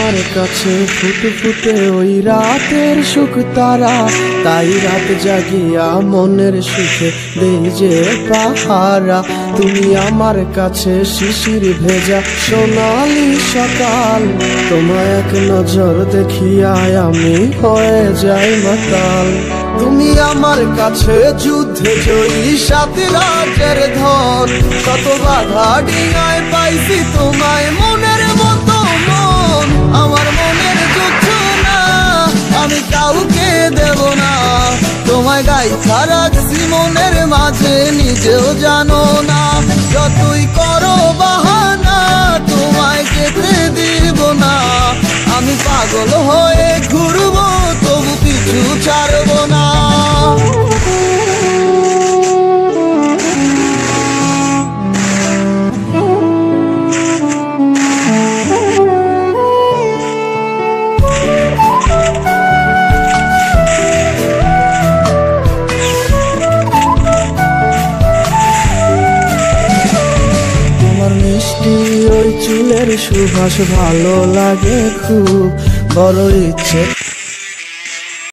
আমার কাছে ফুটে ফুটে ওই রাতের সুখ তারা, তাই রাত জাগিয়া মনের সুখে দেই যে পাহারা। তুমি আমার কাছে শিশির ভেজা সোনালি সকাল, তোমায় এক নজর দেখিয়ায় আমি হয়ে যাই মাতাল। তুমি আমার কাছে যুদ্ধে জয়ী সাত রাজের ধন, কত বাধা ডিঙায় পাইছি তোমায় মনের মতো মন। আমার মনের যুদ্ধ না আমি কাউকে দেব না, তোমায় গাইছা রাখছি মনের মাঝে নিজেও জানো না। যতই করো বাহানা তোমায় যেতে দিব না, আমি পাগল হয়ে ঘুরবো তবু পিছু ছাড়বো না। মিষ্টি ওই চুলের সুবাস ভালো লাগে খুব, বড় ইচ্ছে